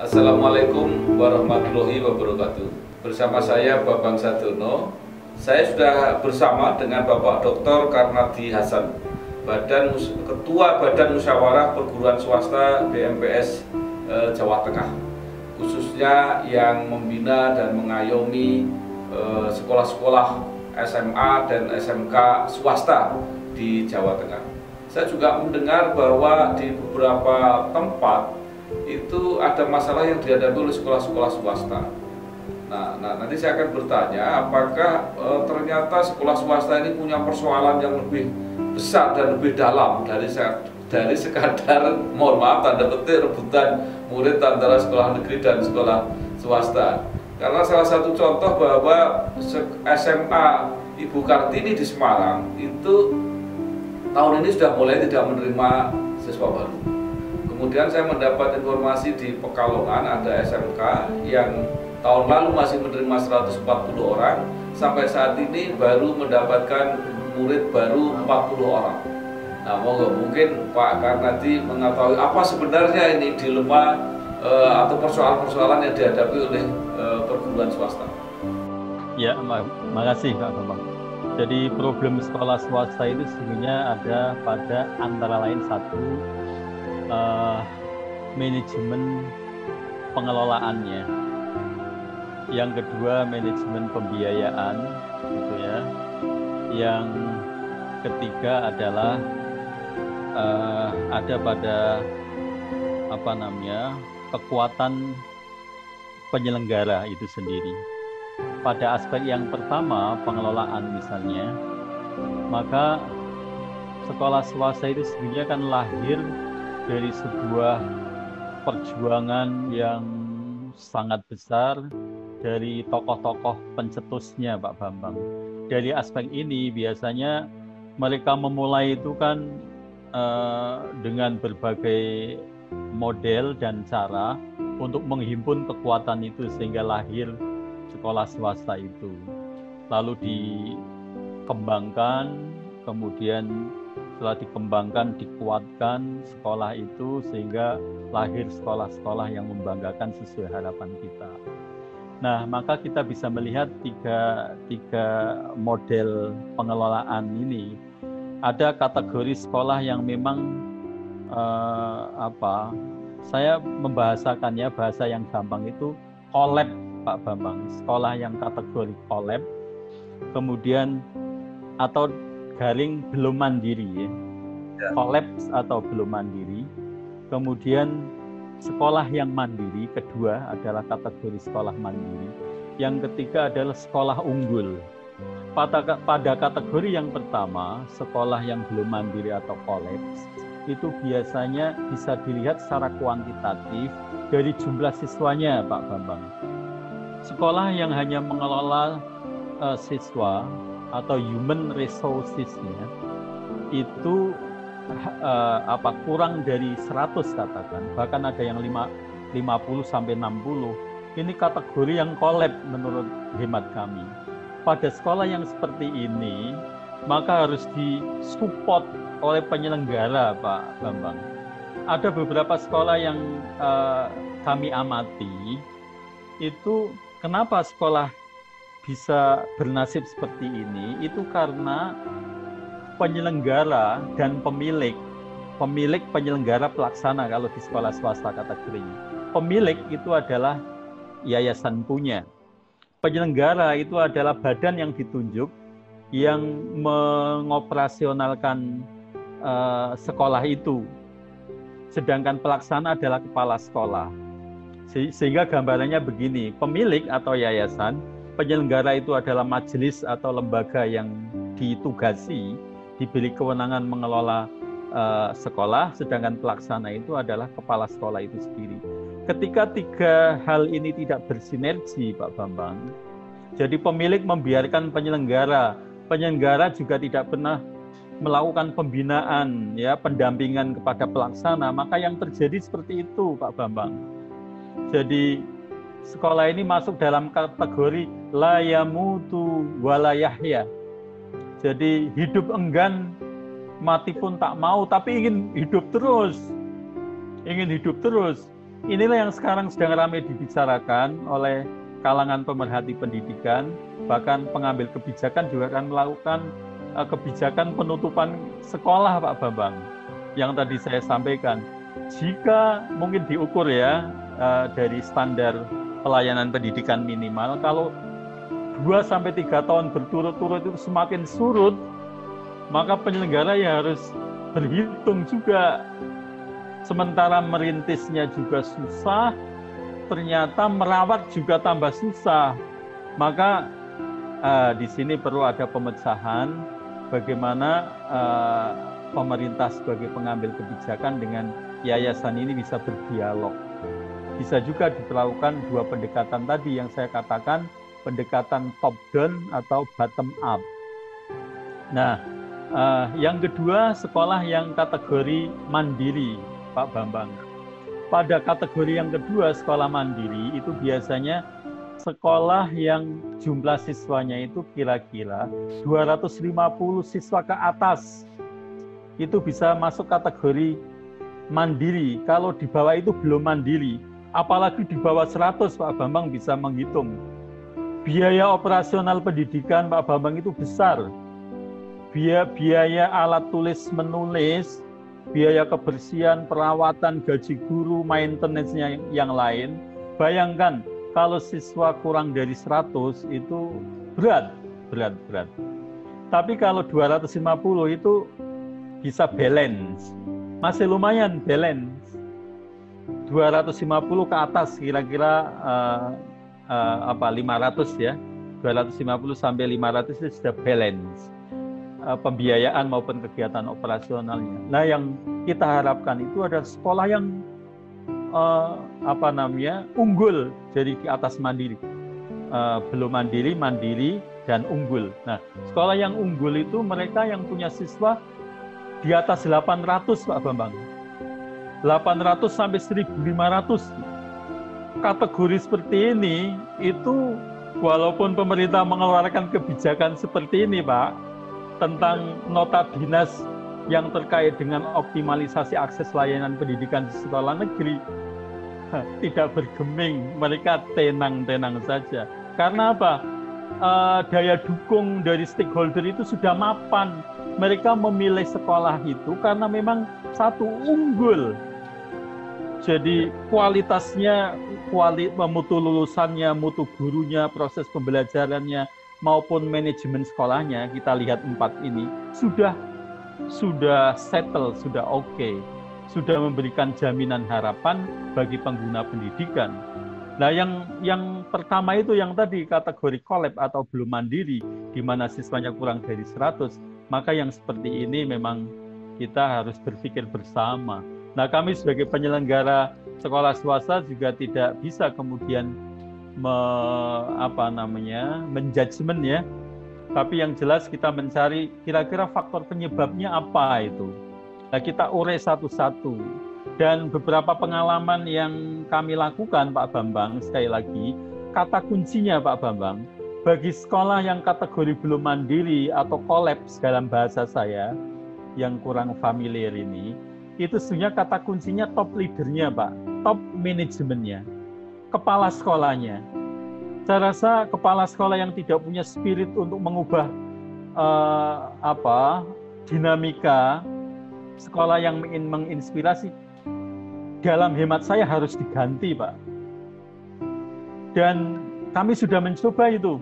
Assalamualaikum warahmatullahi wabarakatuh. Bersama saya Babang Sadono. Saya sudah bersama dengan Bapak Dr. Karnadi Hasan, Ketua Badan Musyawarah Perguruan Swasta BMPS Jawa Tengah, khususnya yang membina dan mengayomi sekolah-sekolah SMA dan SMK swasta di Jawa Tengah. Saya juga mendengar bahwa di beberapa tempat itu ada masalah yang dihadapi oleh sekolah-sekolah swasta. Nah, nanti saya akan bertanya apakah ternyata sekolah swasta ini punya persoalan yang lebih besar dan lebih dalam dari sekadar, mohon maaf tanda petik, rebutan murid antara sekolah negeri dan sekolah swasta. Karena salah satu contoh bahwa SMA Ibu Kartini di Semarang itu tahun ini sudah mulai tidak menerima siswa baru. Kemudian saya mendapat informasi di Pekalongan ada SMK yang tahun lalu masih menerima 140 orang, sampai saat ini baru mendapatkan murid baru 40 orang. Nah, mungkin Pak Karnadi mengetahui apa sebenarnya ini dilema atau persoalan-persoalan yang dihadapi oleh perguruan swasta. Ya, makasih Pak Bambang. Jadi problem sekolah swasta itu sebenarnya ada pada antara lain satu, manajemen pengelolaannya, yang kedua manajemen pembiayaan, gitu ya, yang ketiga adalah ada pada kekuatan penyelenggara itu sendiri. Pada aspek yang pertama, pengelolaan misalnya, maka sekolah swasta itu sebenarnya kan lahir dari sebuah perjuangan yang sangat besar dari tokoh-tokoh pencetusnya Pak Bambang. Dari aspek ini biasanya mereka memulai itu kan dengan berbagai model dan cara untuk menghimpun kekuatan itu sehingga lahir sekolah swasta itu. Lalu dikembangkan, kemudian setelah dikembangkan, dikuatkan sekolah itu sehingga lahir sekolah-sekolah yang membanggakan sesuai harapan kita. Nah, maka kita bisa melihat tiga model pengelolaan ini. Ada kategori sekolah yang memang saya membahasakannya bahasa yang gampang itu kolab Pak Bambang. Sekolah yang kategori kolab, kemudian atau garing belum mandiri ya. Kolaps atau belum mandiri. Kemudian sekolah yang mandiri, kedua adalah kategori sekolah mandiri. Yang ketiga adalah sekolah unggul. Pada kategori yang pertama, sekolah yang belum mandiri atau kolaps, itu biasanya bisa dilihat secara kuantitatif dari jumlah siswanya Pak Bambang. Sekolah yang hanya mengelola siswa atau human resources-nya itu kurang dari 100 katakan, bahkan ada yang 50 sampai 60. Ini kategori yang kolab menurut hemat kami. Pada sekolah yang seperti ini, maka harus disupport oleh penyelenggara Pak Bambang. Ada beberapa sekolah yang kami amati, itu kenapa sekolah bisa bernasib seperti ini, itu karena penyelenggara dan pemilik penyelenggara pelaksana kalau di sekolah swasta kategori. Pemilik itu adalah yayasan punya. Penyelenggara itu adalah badan yang ditunjuk yang mengoperasionalkan sekolah itu. Sedangkan pelaksana adalah kepala sekolah. Sehingga gambarannya begini, pemilik atau yayasan, penyelenggara itu adalah majelis atau lembaga yang ditugasi, diberi kewenangan mengelola sekolah, sedangkan pelaksana itu adalah kepala sekolah itu sendiri. Ketika tiga hal ini tidak bersinergi Pak Bambang, jadi pemilik membiarkan penyelenggara juga tidak pernah melakukan pembinaan, ya, pendampingan kepada pelaksana, maka yang terjadi seperti itu Pak Bambang. Jadi sekolah ini masuk dalam kategori la yamutu wa la yahya. Jadi hidup enggan, mati pun tak mau, tapi ingin hidup terus. inilah yang sekarang sedang ramai dibicarakan oleh kalangan pemerhati pendidikan, bahkan pengambil kebijakan juga akan melakukan kebijakan penutupan sekolah, Pak Bambang, yang tadi saya sampaikan. Jika mungkin diukur ya dari standar pelayanan pendidikan minimal, kalau 2-3 tahun berturut-turut itu semakin surut, maka penyelenggara ya harus berhitung juga. Sementara merintisnya juga susah, ternyata merawat juga tambah susah. Maka di sini perlu ada pemecahan bagaimana pemerintah sebagai pengambil kebijakan dengan yayasan ini bisa berdialog. Bisa juga diperlakukan 2 pendekatan tadi yang saya katakan, pendekatan top down atau bottom up. Nah, yang kedua, sekolah yang kategori mandiri, Pak Bambang. Pada kategori yang kedua, sekolah mandiri itu biasanya sekolah yang jumlah siswanya itu kira-kira 250 siswa ke atas. Itu bisa masuk kategori mandiri. Kalau di bawah itu belum mandiri. Apalagi di bawah 100, Pak Bambang bisa menghitung. Biaya operasional pendidikan Pak Bambang itu besar. Biaya alat tulis menulis, biaya kebersihan, perawatan, gaji guru, maintenance-nya yang lain. Bayangkan kalau siswa kurang dari 100 itu berat. Tapi kalau 250 itu bisa balance. Masih lumayan balance. 250 ke atas kira-kira 500 ya. 250 sampai 500 itu sudah balance. Pembiayaan maupun kegiatan operasionalnya. Nah, yang kita harapkan itu adalah sekolah yang unggul dari di atas mandiri. Belum mandiri dan unggul. Nah, sekolah yang unggul itu mereka yang punya siswa di atas 800, Pak Bambang. 800 sampai 1.500. Kategori seperti ini itu walaupun pemerintah mengeluarkan kebijakan seperti ini, Pak, tentang nota dinas yang terkait dengan optimalisasi akses layanan pendidikan di sekolah negeri, tidak bergeming, mereka tenang-tenang saja. Karena apa? Daya dukung dari stakeholder itu sudah mapan. Mereka memilih sekolah itu karena memang satu unggul. Jadi kualitasnya, mutu lulusannya, mutu gurunya, proses pembelajarannya, maupun manajemen sekolahnya, kita lihat 4 ini sudah settle, sudah oke, sudah memberikan jaminan harapan bagi pengguna pendidikan. Nah, yang pertama itu yang tadi kategori kolab atau belum mandiri, di mana siswanya kurang dari 100, maka yang seperti ini memang kita harus berpikir bersama. Nah, kami sebagai penyelenggara sekolah swasta juga tidak bisa kemudian menjudgment ya. Tapi yang jelas kita mencari kira-kira faktor penyebabnya apa itu. Nah, kita urai satu-satu. Dan beberapa pengalaman yang kami lakukan, Pak Bambang, sekali lagi, kata kuncinya Pak Bambang, bagi sekolah yang kategori belum mandiri atau kolaps dalam bahasa saya, yang kurang familiar ini, itu sebenarnya kata kuncinya top leadernya, Pak, top manajemennya, kepala sekolahnya. Saya rasa kepala sekolah yang tidak punya spirit untuk mengubah dinamika sekolah yang ingin menginspirasi, dalam hemat saya harus diganti, Pak. Dan kami sudah mencoba itu.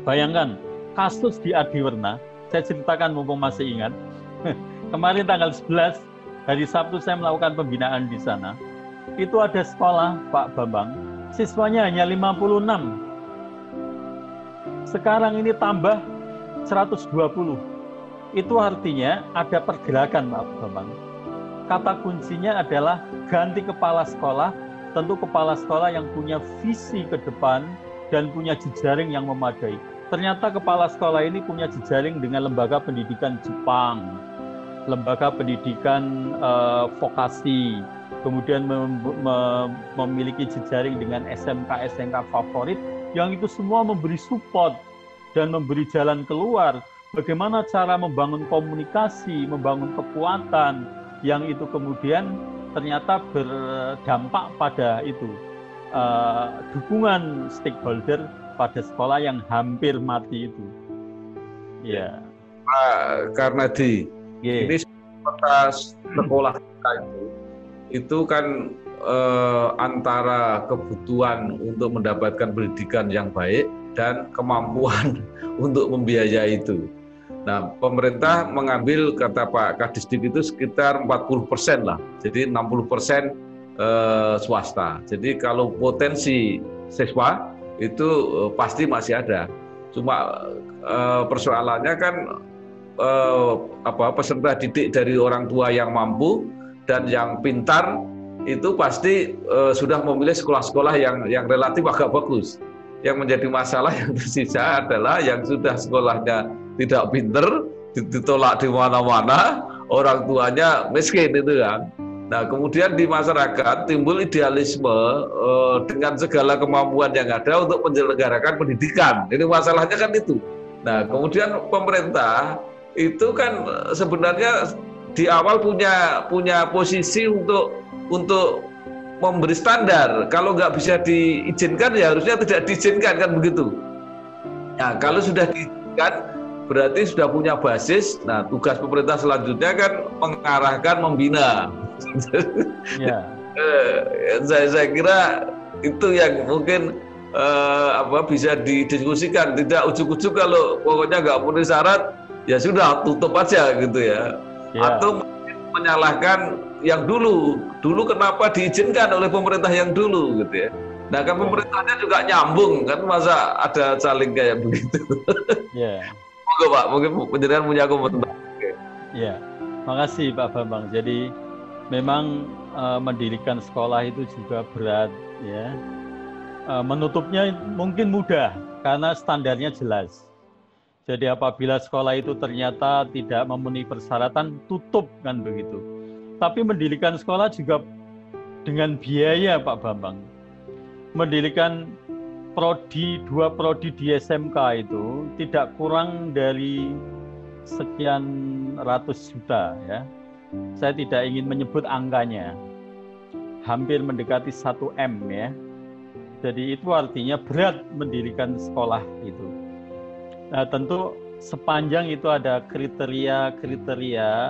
Bayangkan kasus di Adiwerna, saya ceritakan mumpung masih ingat. Kemarin tanggal 11 hari Sabtu saya melakukan pembinaan di sana. Itu ada sekolah, Pak Bambang, siswanya hanya 56. Sekarang ini tambah 120. Itu artinya ada pergerakan, Pak Bambang. Kata kuncinya adalah ganti kepala sekolah, tentu kepala sekolah yang punya visi ke depan dan punya jejaring yang memadai. Ternyata kepala sekolah ini punya jejaring dengan lembaga pendidikan Jepang, lembaga pendidikan vokasi, kemudian memiliki jejaring dengan SMK-SMK favorit, yang itu semua memberi support dan memberi jalan keluar. Bagaimana cara membangun komunikasi, membangun kekuatan, yang itu kemudian ternyata berdampak pada itu dukungan stakeholder pada sekolah yang hampir mati itu. Ya. Karena ini sekolah kita itu kan antara kebutuhan untuk mendapatkan pendidikan yang baik dan kemampuan untuk membiayai itu. Nah, pemerintah mengambil, kata Pak Kadisdik itu sekitar 40% lah, jadi 60% swasta. Jadi kalau potensi siswa itu pasti masih ada. Cuma persoalannya kan peserta didik dari orang tua yang mampu dan yang pintar itu pasti sudah memilih sekolah-sekolah yang relatif agak bagus. Yang menjadi masalah yang tersisa adalah yang sudah sekolahnya tidak pinter, ditolak di mana-mana, orang tuanya miskin itu kan. Nah, kemudian di masyarakat timbul idealisme dengan segala kemampuan yang ada untuk menyelenggarakan pendidikan. Ini masalahnya kan itu. Nah, kemudian pemerintah itu kan sebenarnya di awal punya posisi untuk memberi standar. Kalau nggak bisa diizinkan ya harusnya tidak diizinkan, kan begitu. Nah, kalau sudah diizinkan berarti sudah punya basis. Nah, tugas pemerintah selanjutnya kan mengarahkan, membina. Ya. Saya kira itu yang mungkin bisa didiskusikan. Tidak ujuk-ujuk kalau pokoknya nggak memenuhi syarat ya sudah tutup aja gitu ya. Atau menyalahkan yang dulu kenapa diizinkan oleh pemerintah yang dulu gitu ya. Nah, kan pemerintahnya juga nyambung kan, masa ada saling kayak begitu. Ya. Monggo Pak, mungkin penjelasan punya komentar. Ya, makasih Pak Bambang. Jadi memang mendirikan sekolah itu juga berat ya. Menutupnya mungkin mudah karena standarnya jelas. Jadi apabila sekolah itu ternyata tidak memenuhi persyaratan, tutup kan begitu. Tapi mendirikan sekolah juga dengan biaya Pak Bambang. Mendirikan dua prodi di SMK itu tidak kurang dari sekian ratus juta ya. Saya tidak ingin menyebut angkanya. Hampir mendekati 1 M ya. Jadi itu artinya berat mendirikan sekolah itu. Nah, tentu sepanjang itu ada kriteria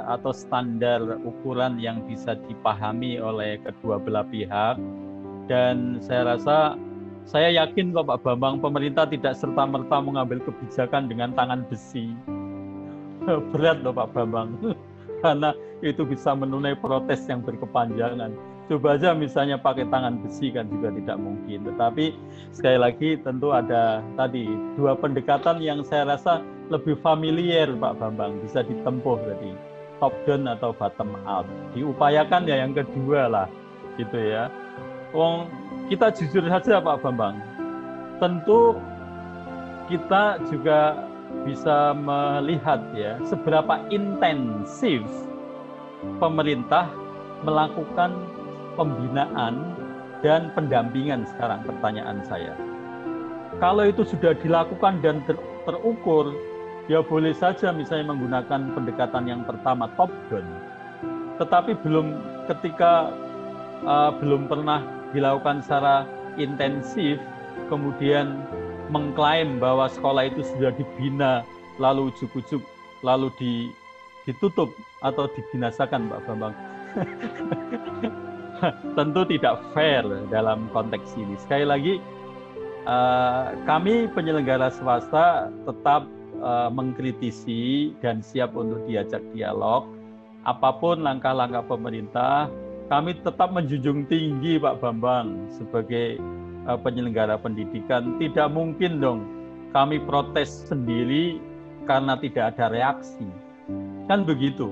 atau standar ukuran yang bisa dipahami oleh kedua belah pihak, dan saya yakin kok Pak Bambang, pemerintah tidak serta-merta mengambil kebijakan dengan tangan besi. Berat loh Pak Bambang, karena itu bisa menunai protes yang berkepanjangan. Coba aja misalnya pakai tangan besi kan juga tidak mungkin. Tetapi sekali lagi tentu ada tadi dua pendekatan yang saya rasa lebih familiar Pak Bambang, bisa ditempuh tadi, top down atau bottom up. Diupayakan ya yang kedua lah gitu ya. Kita jujur saja Pak Bambang, tentu kita juga bisa melihat ya seberapa intensif pemerintah melakukan pembinaan dan pendampingan sekarang. Pertanyaan saya, kalau itu sudah dilakukan dan terukur, ya boleh saja misalnya menggunakan pendekatan yang pertama top down, tetapi ketika belum pernah dilakukan secara intensif, kemudian mengklaim bahwa sekolah itu sudah dibina lalu ujuk-ujuk lalu ditutup atau dibinasakan Pak Bambang. Tentu tidak fair dalam konteks ini. Sekali lagi, kami penyelenggara swasta tetap mengkritisi dan siap untuk diajak dialog. Apapun langkah-langkah pemerintah, kami tetap menjunjung tinggi Pak Bambang sebagai penyelenggara pendidikan. Tidak mungkin dong kami protes sendiri karena tidak ada reaksi. Kan begitu.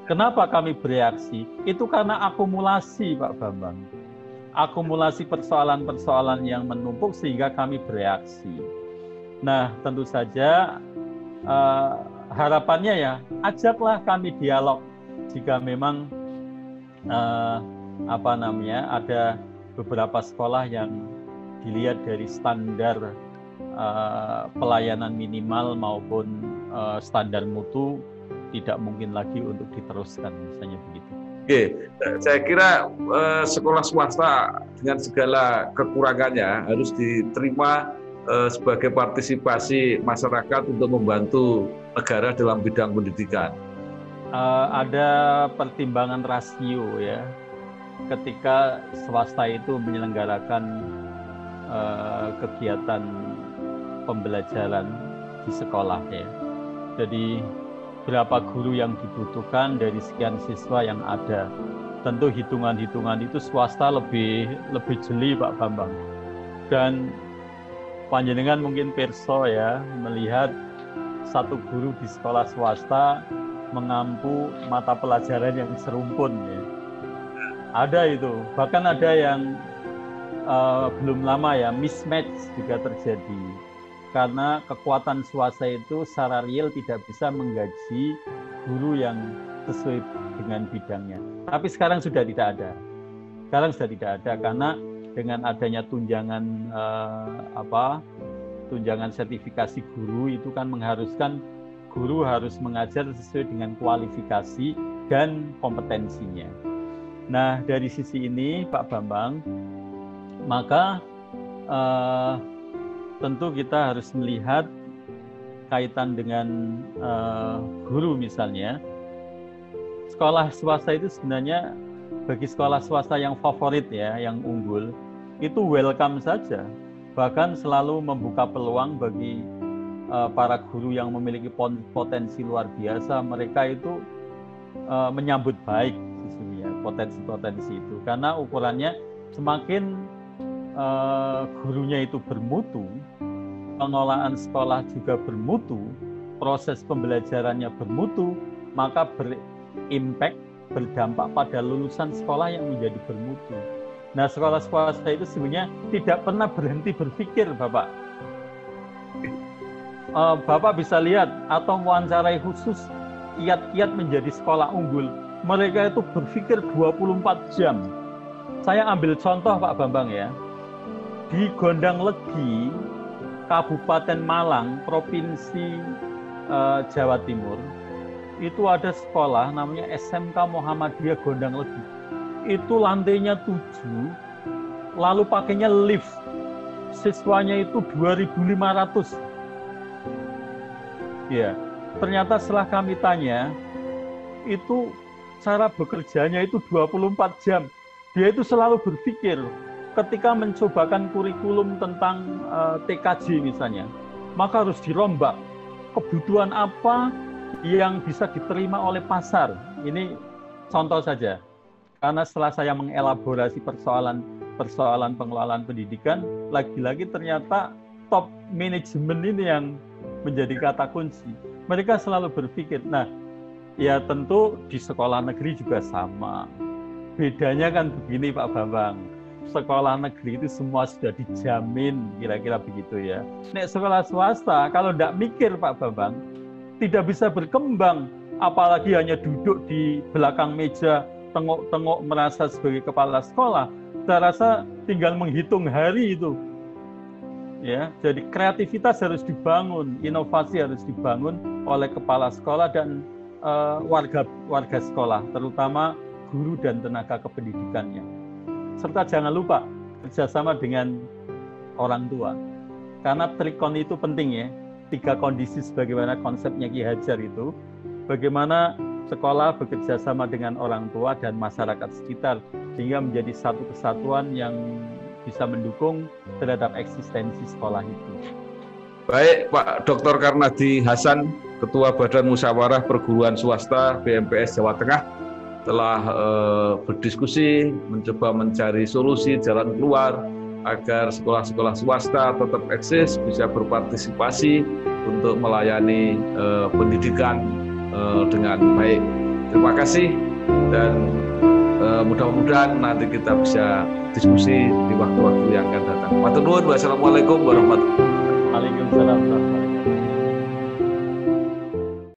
Kenapa kami bereaksi? Itu karena akumulasi Pak Bambang. Akumulasi persoalan-persoalan yang menumpuk sehingga kami bereaksi. Nah, tentu saja harapannya ya, ajaklah kami dialog jika memang ada beberapa sekolah yang dilihat dari standar pelayanan minimal maupun standar mutu tidak mungkin lagi untuk diteruskan, misalnya begitu. Oke, saya kira sekolah swasta dengan segala kekurangannya harus diterima sebagai partisipasi masyarakat untuk membantu negara dalam bidang pendidikan. Ada pertimbangan rasio ya, ketika swasta itu menyelenggarakan kegiatan pembelajaran di sekolah ya. Jadi berapa guru yang dibutuhkan dari sekian siswa yang ada. Tentu hitungan-hitungan itu swasta lebih jeli Pak Bambang. Dan panjenengan mungkin pirsa ya, melihat satu guru di sekolah swasta mengampu mata pelajaran yang serumpun ya. Ada itu, bahkan ada yang belum lama ya, mismatch juga terjadi. Karena kekuatan swasta itu secara real tidak bisa menggaji guru yang sesuai dengan bidangnya. Tapi sekarang sudah tidak ada. Karena dengan adanya tunjangan tunjangan sertifikasi guru itu kan mengharuskan guru harus mengajar sesuai dengan kualifikasi dan kompetensinya. Nah, dari sisi ini Pak Bambang, maka tentu kita harus melihat kaitan dengan guru misalnya. Sekolah swasta itu sebenarnya bagi sekolah swasta yang favorit ya, yang unggul, itu welcome saja. Bahkan selalu membuka peluang bagi para guru yang memiliki potensi luar biasa. Mereka itu menyambut baik sesungguhnya potensi-potensi itu. Karena ukurannya semakin gurunya itu bermutu, pengelolaan sekolah juga bermutu, proses pembelajarannya bermutu, maka berdampak pada lulusan sekolah yang menjadi bermutu. Nah, sekolah swasta itu sebenarnya tidak pernah berhenti berpikir, Bapak. Bapak bisa lihat atau mewawancarai khusus kiat-kiat menjadi sekolah unggul. Mereka itu berpikir 24 jam. Saya ambil contoh Pak Bambang ya. Di Gondang Legi, Kabupaten Malang, Provinsi Jawa Timur, itu ada sekolah namanya SMK Muhammadiyah Gondang Legi. Itu lantainya 7, lalu pakainya lift. Siswanya itu 2.500. Ya, ternyata setelah kami tanya, itu cara bekerjanya itu 24 jam. Dia itu selalu berpikir, ketika mencobakan kurikulum tentang TKJ misalnya, maka harus dirombak. Kebutuhan apa yang bisa diterima oleh pasar? Ini contoh saja. Karena setelah saya mengelaborasi persoalan pengelolaan pendidikan, lagi-lagi ternyata top manajemen ini yang menjadi kata kunci. Mereka selalu berpikir, nah ya tentu di sekolah negeri juga sama. Bedanya kan begini Pak Bambang, sekolah negeri itu semua sudah dijamin, kira-kira begitu ya. Nek sekolah swasta, kalau tidak mikir Pak Bambang, tidak bisa berkembang, apalagi hanya duduk di belakang meja, tengok-tengok merasa sebagai kepala sekolah. Saya rasa tinggal menghitung hari itu. Ya, jadi kreativitas harus dibangun, inovasi harus dibangun oleh kepala sekolah dan warga sekolah, terutama guru dan tenaga kependidikannya. Serta jangan lupa kerjasama dengan orang tua, karena trikon itu penting ya. 3 kondisi sebagaimana konsepnya Ki Hajar itu, bagaimana sekolah bekerja sama dengan orang tua dan masyarakat sekitar sehingga menjadi satu kesatuan yang bisa mendukung terhadap eksistensi sekolah itu. Baik, Pak Dr. Karnadi Hasan, Ketua Badan Musyawarah Perguruan Swasta BMPS Jawa Tengah, telah berdiskusi, mencoba mencari solusi jalan keluar agar sekolah-sekolah swasta tetap eksis, bisa berpartisipasi untuk melayani pendidikan dengan baik. Terima kasih dan mudah-mudahan nanti kita bisa diskusi di waktu-waktu yang akan datang. Matur nuwun, wassalamualaikum warahmatullahi wabarakatuh. Waalaikumsalam.